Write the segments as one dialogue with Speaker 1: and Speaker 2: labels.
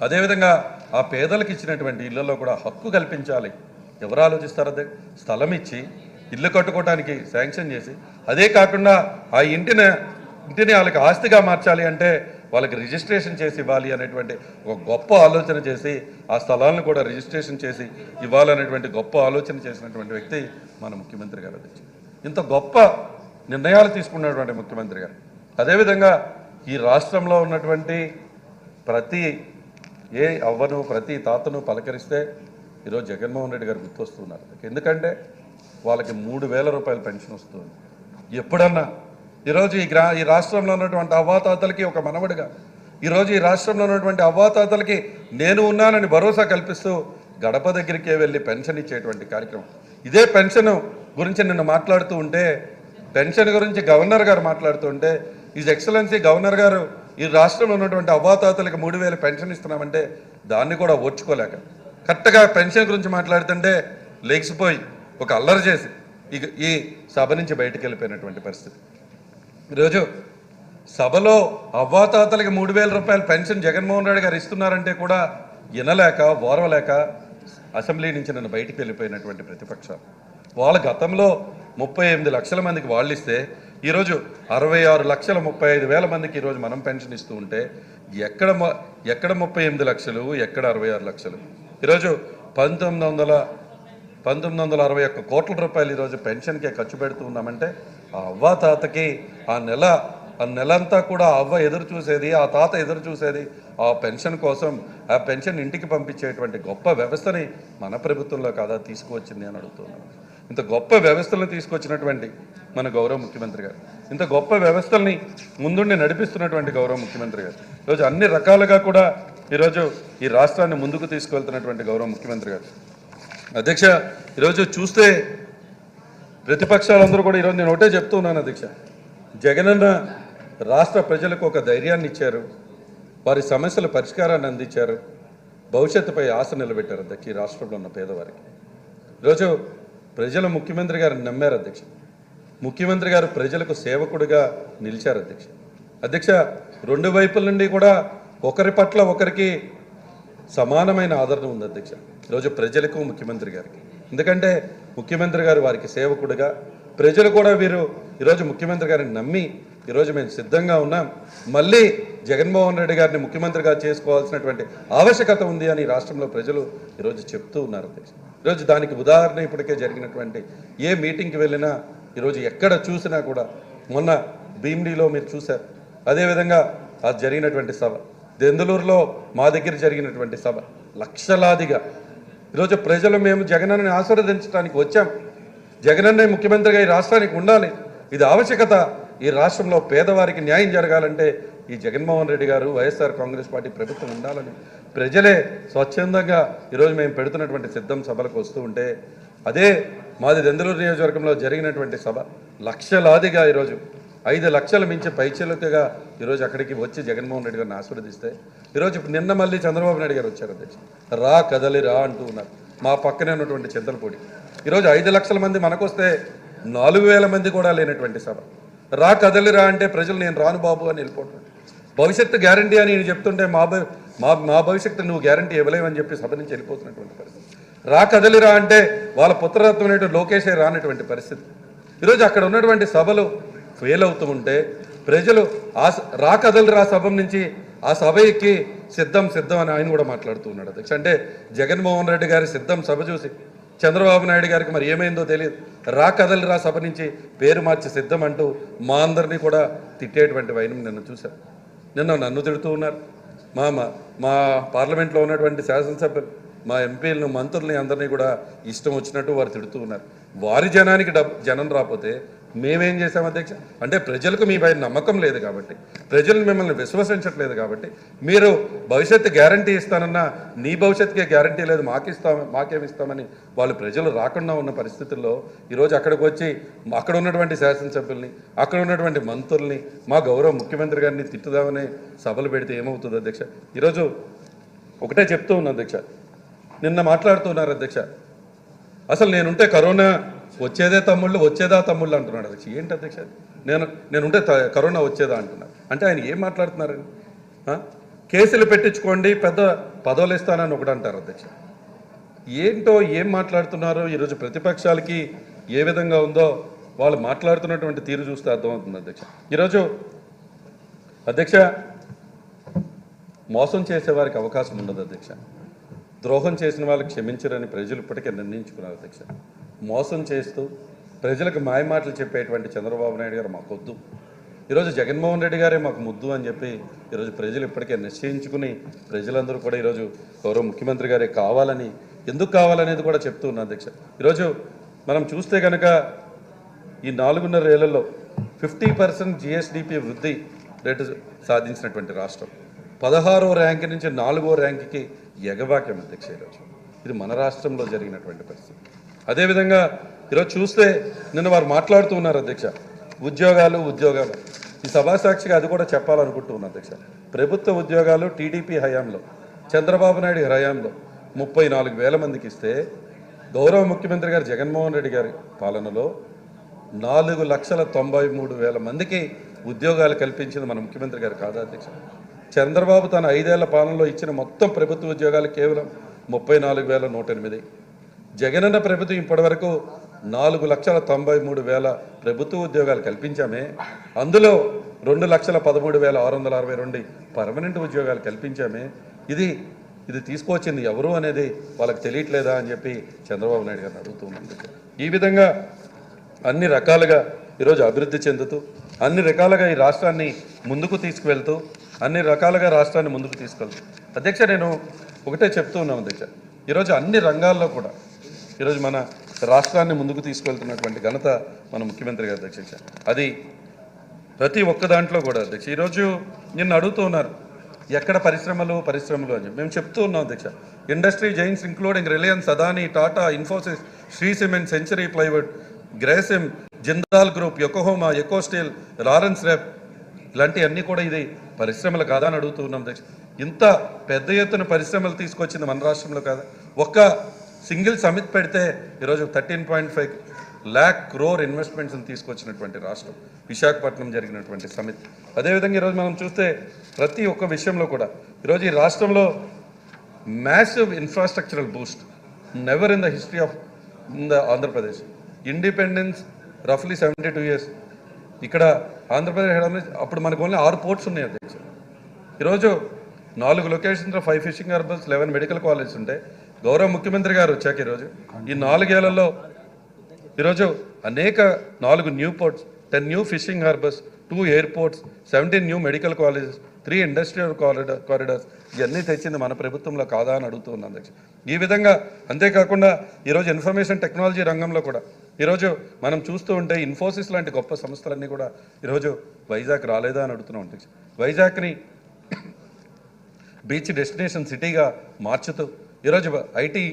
Speaker 1: అదేవిధంగా ఆ పేదలకు ఇచ్చినటువంటి ఇళ్లలో కూడా హక్కు కల్పించాలి. ఎవరు ఆలోచిస్తారు? అదే స్థలం ఇచ్చి ఇల్లు కట్టుకోవడానికి శాంక్షన్ చేసి, అదే కాకుండా ఆ ఇంటిని వాళ్ళకి ఆస్తిగా మార్చాలి అంటే వాళ్ళకి రిజిస్ట్రేషన్ చేసి ఇవ్వాలి అనేటువంటి ఒక గొప్ప ఆలోచన చేసి ఆ స్థలాలను కూడా రిజిస్ట్రేషన్ చేసి ఇవ్వాలనేటువంటి గొప్ప ఆలోచన చేసినటువంటి వ్యక్తి మన ముఖ్యమంత్రి గారు. ఇంత గొప్ప నిర్ణయాలు తీసుకున్నటువంటి ముఖ్యమంత్రి గారు. అదేవిధంగా ఈ రాష్ట్రంలో ఉన్నటువంటి ప్రతి అవ్వను ప్రతి తాతను పలకరిస్తే ఈరోజు జగన్మోహన్ రెడ్డి గారు గుర్తొస్తున్నారు. ఎందుకంటే వాళ్ళకి 3,000 రూపాయల పెన్షన్ వస్తుంది. ఎప్పుడన్నా ఈరోజు ఈ రాష్ట్రంలో ఉన్నటువంటి అవ్వాతాతలకి ఒక మనవడిగా, ఈరోజు ఈ రాష్ట్రంలో ఉన్నటువంటి అవ్వాతాతలకి నేను ఉన్నానని భరోసా కల్పిస్తూ గడప దగ్గరికే వెళ్ళి పెన్షన్ ఇచ్చేటువంటి కార్యక్రమం. ఇదే పెన్షన్ గురించి నిన్న మాట్లాడుతూ ఉంటే, పెన్షన్ గురించి గవర్నర్ గారు మాట్లాడుతూ ఉంటే, ఈజ్ ఎక్సలెన్సీ గవర్నర్ గారు ఈ రాష్ట్రంలో ఉన్నటువంటి అవ్వాతాతలకు 3,000 పెన్షన్ ఇస్తున్నామంటే దాన్ని కూడా ఓర్చుకోలేక కరెక్ట్గా పెన్షన్ గురించి మాట్లాడుతుంటే లేచిపోయి ఒక అల్లరి చేసి ఈ సభ నుంచి బయటకు వెళ్ళిపోయినటువంటి పరిస్థితి. ఈరోజు సభలో అవ్వాతాతలకి 3,000 రూపాయల పెన్షన్ జగన్మోహన్ రెడ్డి గారు ఇస్తున్నారంటే కూడా వినలేక ఓర్వలేక అసెంబ్లీ నుంచి నన్ను బయటికి వెళ్ళిపోయినటువంటి ప్రతిపక్షాలు. వాళ్ళ గతంలో 38 లక్షల మందికి వాళ్ళు ఇస్తే ఈరోజు 66,35,000 మందికి ఈరోజు మనం పెన్షన్ ఇస్తూ ఉంటే ఎక్కడ 38 లక్షలు, ఎక్కడ 66 లక్షలు? ఈరోజు 1961 కోట్ల రూపాయలు ఈరోజు పెన్షన్కే ఖర్చు పెడుతూ ఉన్నామంటే ఆ అవ్వాతాతకి ఆ నెలంతా కూడా అవ్వ ఎదురు చూసేది, ఆ తాత ఎదురు చూసేది ఆ పెన్షన్ కోసం. ఆ పెన్షన్ ఇంటికి పంపించేటువంటి గొప్ప వ్యవస్థని మన ప్రభుత్వంలో కాదా తీసుకువచ్చింది అని అడుగుతున్నాను. ఇంత గొప్ప వ్యవస్థలను తీసుకొచ్చినటువంటి మన గౌరవ ముఖ్యమంత్రి గారు, ఇంత గొప్ప వ్యవస్థల్ని ముందుండి నడిపిస్తున్నటువంటి గౌరవ ముఖ్యమంత్రి గారు, ఈరోజు అన్ని రకాలుగా కూడా ఈరోజు ఈ రాష్ట్రాన్ని ముందుకు తీసుకువెళ్తున్నటువంటి గౌరవ ముఖ్యమంత్రి గారు. అధ్యక్ష, ఈరోజు చూస్తే ప్రతిపక్షాలందరూ కూడా ఈరోజు నేను ఒకటే చెప్తూ ఉన్నాను అధ్యక్ష, జగనన్న రాష్ట్ర ప్రజలకు ఒక ధైర్యాన్ని ఇచ్చారు, వారి సమస్యల పరిష్కారాన్ని అందించారు, భవిష్యత్తుపై ఆశ నిలబెట్టారు అధ్యక్ష. ఈ రాష్ట్రంలో ఉన్న పేదవారికి ఈరోజు ప్రజలు ముఖ్యమంత్రి గారిని నమ్మారు అధ్యక్ష. ముఖ్యమంత్రి గారు ప్రజలకు సేవకుడిగా నిలిచారు అధ్యక్ష. అధ్యక్ష, రెండు వైపుల నుండి కూడా ఒకరి పట్ల ఒకరికి సమానమైన ఆదరణ ఉంది అధ్యక్ష ఈరోజు ప్రజలకు ముఖ్యమంత్రి గారికి. ఎందుకంటే ముఖ్యమంత్రి గారు వారికి సేవకుడిగా, ప్రజలు కూడా వీరు ఈరోజు ముఖ్యమంత్రి గారిని నమ్మి ఈరోజు మేము సిద్ధంగా ఉన్నాం, మళ్ళీ జగన్మోహన్ రెడ్డి గారిని ముఖ్యమంత్రిగా చేసుకోవాల్సినటువంటి ఆవశ్యకత ఉంది అని రాష్ట్రంలో ప్రజలు ఈరోజు చెప్తూ ఉన్నారు అధ్యక్ష. ఈరోజు దానికి ఉదాహరణ ఇప్పటికే జరిగినటువంటి ఏ మీటింగ్కి వెళ్ళినా ఈరోజు ఎక్కడ చూసినా కూడా, మొన్న భీమిడిలో మీరు చూశారు, అదేవిధంగా అది జరిగినటువంటి సభ, దెందులూరులో మా దగ్గర జరిగినటువంటి సభ, లక్షలాదిగా ఈరోజు ప్రజలు మేము జగనన్నని ఆశీర్వదించడానికి వచ్చాం, జగనన్నే ముఖ్యమంత్రిగా ఈ రాష్ట్రానికి ఉండాలి, ఇది ఆవశ్యకత, ఈ రాష్ట్రంలో పేదవారికి న్యాయం జరగాలంటే ఈ జగన్మోహన్ రెడ్డి గారు, వైఎస్ఆర్ కాంగ్రెస్ పార్టీ ప్రభుత్వం ఉండాలని ప్రజలే స్వచ్ఛందంగా ఈరోజు మేము పెడుతున్నటువంటి సిద్ధం సభలకు వస్తూ ఉంటే, అదే మాది దెందులూరు నియోజకవర్గంలో జరిగినటువంటి సభ లక్షలాదిగా ఈరోజు 5 లక్షల మించి పైచలుకగా ఈరోజు అక్కడికి వచ్చి జగన్మోహన్ రెడ్డి గారిని ఆశీర్వదిస్తే, ఈరోజు నిన్న మళ్ళీ చంద్రబాబు నాయుడు గారు వచ్చారు అధ్యక్ష. రా కదలి రా అంటూ ఉన్నారు. మా పక్కనే ఉన్నటువంటి చింతలపూడి ఈరోజు 5 లక్షల మంది మనకొస్తే 4,000 మంది కూడా లేనటువంటి సభ. రా కదలి రా అంటే ప్రజలు నేను రాను బాబు అని వెళ్ళిపోతున్నాను. భవిష్యత్తు గ్యారంటీ అని నేను చెప్తుంటే మా భవిష్యత్తు నువ్వు గ్యారంటీ ఇవ్వలేవని చెప్పి సభ నుంచి వెళ్ళిపోతున్నటువంటి పరిస్థితి. రా కదలి రా అంటే వాళ్ళ పుత్రరత్నం అనేటువంటి లోకేషే రానటువంటి పరిస్థితి. ఈరోజు అక్కడ ఉన్నటువంటి సభలు ఫెయిల్ అవుతూ ఉంటే ప్రజలు రా కదలి రా సభ నుంచి ఆ సభ ఎక్కి సిద్ధం అని ఆయన కూడా మాట్లాడుతూ ఉన్నాడు అధ్యక్ష. అంటే జగన్మోహన్ రెడ్డి గారి సిద్ధం సభ చూసి చంద్రబాబు నాయుడు గారికి మరి ఏమైందో తెలియదు, రా కదలి రా సభ నుంచి పేరు మార్చి సిద్ధం అంటూ మా అందరినీ కూడా తిట్టేటువంటి వైనం నిన్న చూశారు. నిన్న నన్ను తిడుతూ ఉన్నారు, మా పార్లమెంట్లో ఉన్నటువంటి శాసనసభ్యులు, మా ఎంపీలను, మంత్రుల్ని అందరినీ కూడా ఇష్టం వచ్చినట్టు వారు తిడుతూ ఉన్నారు. వారి జనానికి జనం రాకపోతే మేమేం చేశాం అధ్యక్ష? అంటే ప్రజలకు మీ పైన నమ్మకం లేదు కాబట్టి, ప్రజలు మిమ్మల్ని విశ్వసించట్లేదు కాబట్టి, మీరు భవిష్యత్తు గ్యారంటీ ఇస్తానన్నా నీ భవిష్యత్తుకే గ్యారంటీ లేదు, మాకేమిస్తామని వాళ్ళు ప్రజలు రాకుండా ఉన్న పరిస్థితుల్లో ఈరోజు అక్కడికి వచ్చి అక్కడ ఉన్నటువంటి శాసనసభ్యుల్ని, అక్కడ ఉన్నటువంటి మంత్రుల్ని, మా గౌరవ ముఖ్యమంత్రి గారిని తిట్టుదామని సభలు పెడితే ఏమవుతుంది అధ్యక్ష? ఈరోజు ఒకటే చెప్తూ ఉన్నా అధ్యక్ష, నిన్న మాట్లాడుతున్నారు అధ్యక్ష, అసలు నేనుంటే కరోనా వచ్చేదా తమ్ముళ్ళు అంటున్నాడు అధ్యక్ష. ఏంటి అధ్యక్ష? నేనుంటే కరోనా వచ్చేదా అంటున్నారు. అంటే ఆయన ఏం మాట్లాడుతున్నారని? కేసులు పెట్టించుకోండి, పెద్ద పదవులు ఇస్తానని ఒకటి అంటారు అధ్యక్ష. ఏంటో ఏం మాట్లాడుతున్నారో ఈరోజు ప్రతిపక్షాలకి ఏ విధంగా ఉందో వాళ్ళు మాట్లాడుతున్నటువంటి తీరు చూస్తే అర్థమవుతుంది అధ్యక్ష. ఈరోజు అధ్యక్ష, మోసం చేసేవారికి అవకాశం ఉండదు అధ్యక్ష. ద్రోహం చేసిన వాళ్ళకి క్షమించరని ప్రజలు ఇప్పటికే నిర్ణయించుకున్నారు అధ్యక్ష. మోసం చేస్తూ ప్రజలకు మాయమాటలు చెప్పేటువంటి చంద్రబాబు నాయుడు గారు మాకొద్దు, ఈరోజు జగన్మోహన్ రెడ్డి గారే మాకు ముద్దు అని చెప్పి ఈరోజు ప్రజలు ఇప్పటికే నిశ్చయించుకుని ప్రజలందరూ కూడా ఈరోజు గౌరవ ముఖ్యమంత్రి గారే కావాలని, ఎందుకు కావాలనేది కూడా చెప్తూ ఉన్నా అధ్యక్ష. ఈరోజు మనం చూస్తే కనుక ఈ 4.5 ఏళ్లలో 50% జిఎస్డిపి వృద్ధి రేటు సాధించినటువంటి రాష్ట్రం 16వ ర్యాంక్ నుంచి 4వ ర్యాంక్కి ఎగబాక్యం అధ్యక్ష. ఈరోజు ఇది మన రాష్ట్రంలో జరిగినటువంటి పరిస్థితి. అదేవిధంగా ఈరోజు చూస్తే నిన్న వారు మాట్లాడుతూ ఉన్నారు అధ్యక్ష, ఉద్యోగాలు. ఈ సభాసాక్షిగా అది కూడా చెప్పాలనుకుంటూ ఉన్నా అధ్యక్ష. ప్రభుత్వ ఉద్యోగాలు టీడీపీ హయాంలో, చంద్రబాబు నాయుడు హయాంలో 34,000 మందికి ఇస్తే, గౌరవ ముఖ్యమంత్రి గారు జగన్మోహన్ రెడ్డి గారి పాలనలో 4,93,000 మందికి ఉద్యోగాలు కల్పించింది మన ముఖ్యమంత్రి గారు కాదా అధ్యక్ష? చంద్రబాబు తన 5 ఏళ్ల పాలనలో ఇచ్చిన మొత్తం ప్రభుత్వ ఉద్యోగాలు కేవలం 34,108. జగనన్న ప్రభుత్వం ఇప్పటివరకు 4,93,000 ప్రభుత్వ ఉద్యోగాలు కల్పించామే. అందులో 2,13,662 పర్మనెంట్ ఉద్యోగాలు కల్పించామే. ఇది తీసుకొచ్చింది ఎవరు అనేది వాళ్ళకి తెలియట్లేదా అని చెప్పి చంద్రబాబు నాయుడు గారిని అడుగుతున్నాను. ఈ విధంగా అన్ని రకాలుగా ఈరోజు అభివృద్ధి చెందుతూ, అన్ని రకాలుగా ఈ రాష్ట్రాన్ని ముందుకు తీసుకువెళ్తూ, అధ్యక్ష, నేను ఒకటే చెప్తూ ఉన్నాను అధ్యక్ష, ఈరోజు అన్ని రంగాల్లో కూడా ఈరోజు మన రాష్ట్రాన్ని ముందుకు తీసుకెళ్తున్నటువంటి ఘనత మన ముఖ్యమంత్రి గారి అధ్యక్ష. అది ప్రతి ఒక్క దాంట్లో కూడా అధ్యక్ష. ఈరోజు నిన్ను అడుగుతూ ఉన్నారు ఎక్కడ పరిశ్రమలు అని చెప్పి. మేము చెప్తూ ఉన్నాం అధ్యక్ష, industry giants including Reliance, Adani, Tata, Infosys, Shree Cement, Century Plywood, Grasim, Jindal group, Yokohama, eco steel, లారెన్స్ ర్యాప్, ఇలాంటివన్నీ కూడా ఇది పరిశ్రమలు కాదా అని అడుగుతూ ఉన్నాం అధ్యక్ష. ఇంత పెద్ద ఎత్తున పరిశ్రమలు తీసుకొచ్చింది మన రాష్ట్రంలో కాదా? ఒక్క సింగిల్ సమిట్ పెడితే ఈరోజు 13.5 lakh crore ఇన్వెస్ట్మెంట్స్ని తీసుకొచ్చినటువంటి రాష్ట్రం విశాఖపట్నం జరిగినటువంటి సమిట్. అదేవిధంగా ఈరోజు మనం చూస్తే ప్రతి ఒక్క విషయంలో కూడా ఈరోజు ఈ రాష్ట్రంలో massive infrastructural boost never in the history of Andhra Pradesh. Independence రఫ్లీ 72 years. ఇక్కడ ఆంధ్రప్రదేశ్ అప్పుడు మనకు ఓన్లీ 6 పోర్ట్స్ ఉన్నాయి అధ్యక్ష. ఈరోజు 4 లొకేషన్స్లో 5 ఫిషింగ్ హార్బర్స్, 11 మెడికల్ కాలేజెస్ ఉంటాయి. గౌరవ ముఖ్యమంత్రి గారు వచ్చాక ఈరోజు ఈ 4 ఏళ్లలో ఈరోజు అనేక 4 new ports, 10 new fishing harbours, 2 airports, 17 new medical colleges, 3 industrial corridors, ఇవన్నీ తెచ్చింది మన ప్రభుత్వంలో కాదా అని అడుగుతూ ఉన్నాను అధ్యక్ష. ఈ విధంగా అంతేకాకుండా ఈరోజు ఇన్ఫర్మేషన్ టెక్నాలజీ రంగంలో కూడా ఈరోజు మనం చూస్తూ ఉంటే ఇన్ఫోసిస్ లాంటి గొప్ప సంస్థలన్నీ కూడా ఈరోజు వైజాగ్ రాలేదా అని అడుగుతున్నాం అధ్యక్ష. వైజాగ్ని బీచ్ డెస్టినేషన్ సిటీగా మార్చుతూ ఈరోజు ఐటీ,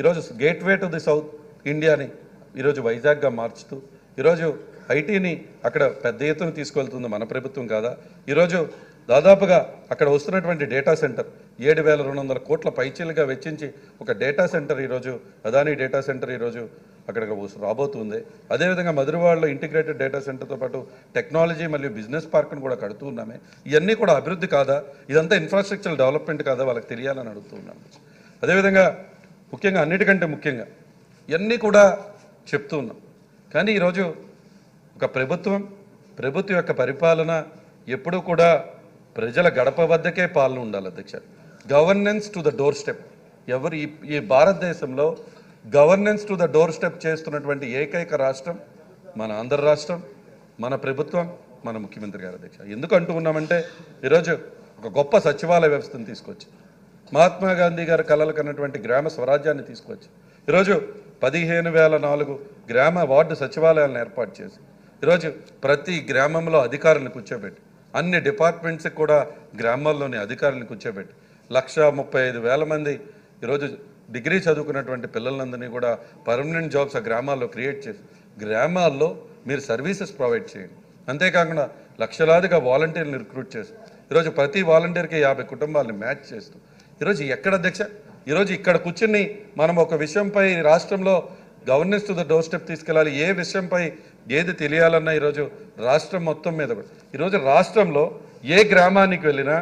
Speaker 1: ఈరోజు గేట్వే టు ది సౌత్ ఇండియాని ఈరోజు వైజాగ్గా మార్చుతూ ఈరోజు ఐటీని అక్కడ పెద్ద ఎత్తున తీసుకెళ్తుంది మన ప్రభుత్వం కాదా? ఈరోజు దాదాపుగా అక్కడ వస్తున్నటువంటి డేటా సెంటర్ 7,200 కోట్ల పైచీలుగా వెచ్చించి ఒక డేటా సెంటర్ ఈరోజు అదానీ డేటా సెంటర్ ఈరోజు అక్కడికి రాబోతుంది. అదేవిధంగా మధురవాడలో ఇంటిగ్రేటెడ్ డేటా సెంటర్తో పాటు టెక్నాలజీ మరియు బిజినెస్ పార్క్ను కూడా కడుతూ ఉన్నామే. ఇవన్నీ కూడా అభివృద్ధి కాదా? ఇదంతా ఇన్ఫ్రాస్ట్రక్చర్ డెవలప్మెంట్ కాదా? వాళ్ళకి తెలియాలని అడుగుతూ ఉన్నాను. అదేవిధంగా ముఖ్యంగా అన్నిటికంటే ముఖ్యంగా ఇవన్నీ కూడా చెప్తూ ఉన్నాం. కానీ ఈరోజు ఒక ప్రభుత్వం యొక్క పరిపాలన ఎప్పుడూ కూడా ప్రజల గడప వద్దకే పాలన ఉండాలి అధ్యక్ష. Governance to the door step. ఈ భారతదేశంలో governance to the door step చేస్తున్నటువంటి ఏకైక రాష్ట్రం మన ఆంధ్ర రాష్ట్రం, మన ప్రభుత్వం, మన ముఖ్యమంత్రి గారు అధ్యక్ష. ఎందుకు అంటూ ఉన్నామంటే ఈరోజు ఒక గొప్ప సచివాలయ వ్యవస్థను తీసుకొచ్చి, మహాత్మా గాంధీ గారు కలలు కన్నటువంటి గ్రామ స్వరాజ్యాన్ని తీసుకొచ్చి ఈరోజు 15,004 గ్రామ వార్డు సచివాలయాలను ఏర్పాటు చేసి ఈరోజు ప్రతి గ్రామంలో అధికారులను కూర్చోబెట్టి, అన్ని డిపార్ట్మెంట్స్కి కూడా గ్రామాల్లోని అధికారులను కూర్చోబెట్టి 1,35,000 మంది ఈరోజు డిగ్రీ చదువుకున్నటువంటి పిల్లలందరినీ కూడా పర్మనెంట్ జాబ్స్ ఆ గ్రామాల్లో క్రియేట్ చేసి గ్రామాల్లో మీరు సర్వీసెస్ ప్రొవైడ్ చేయండి. అంతేకాకుండా లక్షలాదిగా వాలంటీర్లను రిక్రూట్ చేసి ఈరోజు ప్రతి వాలంటీర్కి 50 కుటుంబాలని మ్యాచ్ చేస్తూ ఈరోజు ఎక్కడ అధ్యక్ష? ఈరోజు ఇక్కడ కూర్చుని మనం ఒక విషయంపై రాష్ట్రంలో governance to the door step తీసుకెళ్ళాలి, ఏ విషయంపై ఏది తెలియాలన్నా ఈరోజు రాష్ట్రం మొత్తం మీద కూడా ఈరోజు రాష్ట్రంలో ఏ గ్రామానికి వెళ్ళినా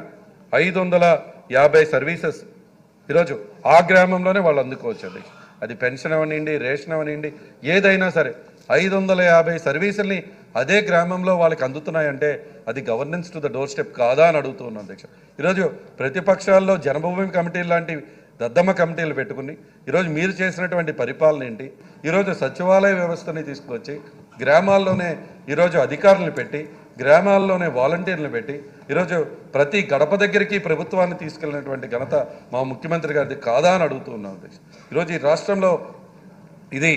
Speaker 1: 550 సర్వీసెస్ ఈరోజు ఆ గ్రామంలోనే వాళ్ళు అందుకోవచ్చు అధ్యక్ష. అది పెన్షన్ అవనివ్వండి, రేషన్ అవనివ్వండి, ఏదైనా సరే 550 సర్వీసుల్ని అదే గ్రామంలో వాళ్ళకి అందుతున్నాయంటే అది governance to the door step కాదా అని అడుగుతూ ఉన్నాం అధ్యక్ష. ఈరోజు ప్రతిపక్షాల్లో జన్మభూమి కమిటీలు లాంటి దద్దమ్మ కమిటీలు పెట్టుకుని ఈరోజు మీరు చేసినటువంటి పరిపాలన ఏంటి? ఈరోజు సచివాలయ వ్యవస్థని తీసుకువచ్చి గ్రామాల్లోనే ఈరోజు అధికారులను పెట్టి గ్రామాల్లోనే వాలంటీర్లను పెట్టి ఈరోజు ప్రతి గడప దగ్గరికి ప్రభుత్వాన్ని తీసుకెళ్ళినటువంటి ఘనత మా ముఖ్యమంత్రి గారిది కాదా అని అడుగుతూ ఉన్నాం అధ్యక్ష. ఈరోజు ఈ రాష్ట్రంలో ఇది